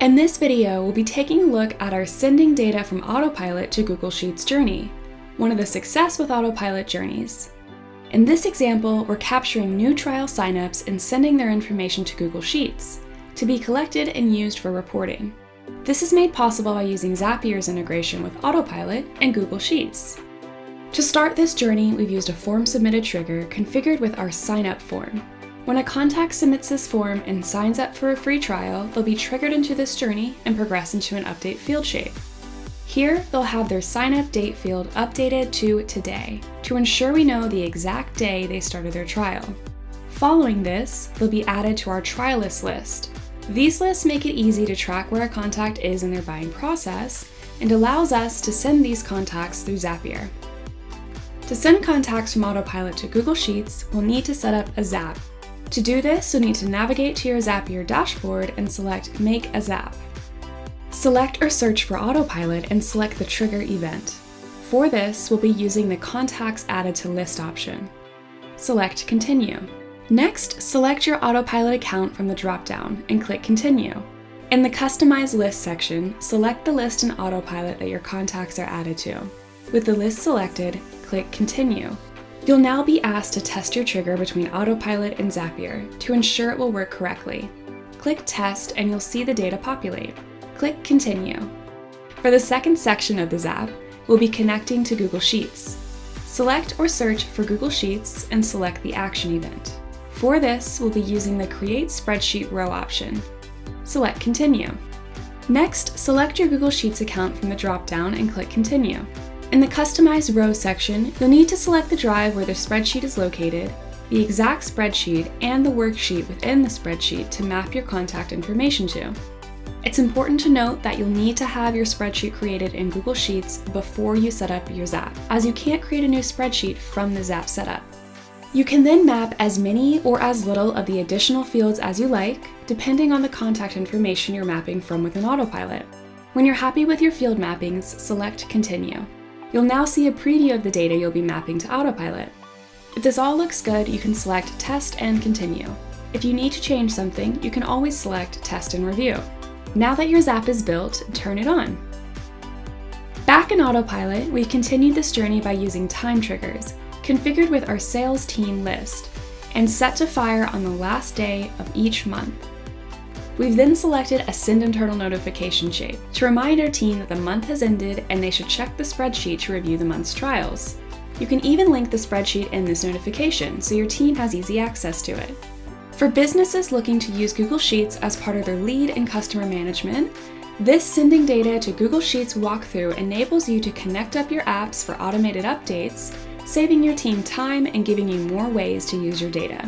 In this video, we'll be taking a look at our sending data from Autopilot to Google Sheets journey, one of the success with Autopilot journeys. In this example, we're capturing new trial signups and sending their information to Google Sheets to be collected and used for reporting. This is made possible by using Zapier's integration with Autopilot and Google Sheets. To start this journey, we've used a form submitted trigger configured with our sign up form. When a contact submits this form and signs up for a free trial, they'll be triggered into this journey and progress into an update field shape. Here, they'll have their sign up date field updated to today to ensure we know the exact day they started their trial. Following this, they'll be added to our trialist list. These lists make it easy to track where a contact is in their buying process and allows us to send these contacts through Zapier. To send contacts from Autopilot to Google Sheets, we'll need to set up a Zap. To do this, you'll need to navigate to your Zapier dashboard and select Make a Zap. Select or search for Autopilot and select the trigger event. For this, we'll be using the Contacts Added to List option. Select Continue. Next, select your Autopilot account from the dropdown and click Continue. In the Customize List section, select the list in Autopilot that your contacts are added to. With the list selected, click Continue. You'll now be asked to test your trigger between Autopilot and Zapier to ensure it will work correctly. Click Test and you'll see the data populate. Click Continue. For the second section of the Zap, we'll be connecting to Google Sheets. Select or search for Google Sheets and select the action event. For this, we'll be using the Create Spreadsheet row option. Select Continue. Next, select your Google Sheets account from the dropdown and click Continue. In the Customize Row section, you'll need to select the drive where the spreadsheet is located, the exact spreadsheet, and the worksheet within the spreadsheet to map your contact information to. It's important to note that you'll need to have your spreadsheet created in Google Sheets before you set up your Zap, as you can't create a new spreadsheet from the Zap setup. You can then map as many or as little of the additional fields as you like, depending on the contact information you're mapping from within Autopilot. When you're happy with your field mappings, select Continue. You'll now see a preview of the data you'll be mapping to Autopilot. If this all looks good, you can select Test and Continue. If you need to change something, you can always select Test and Review. Now that your Zap is built, turn it on. Back in Autopilot, we've continued this journey by using time triggers, configured with our sales team list, and set to fire on the last day of each month. We've then selected a Send Internal Notification shape to remind our team that the month has ended and they should check the spreadsheet to review the month's trials. You can even link the spreadsheet in this notification so your team has easy access to it. For businesses looking to use Google Sheets as part of their lead and customer management, this Sending Data to Google Sheets walkthrough enables you to connect up your apps for automated updates, saving your team time and giving you more ways to use your data.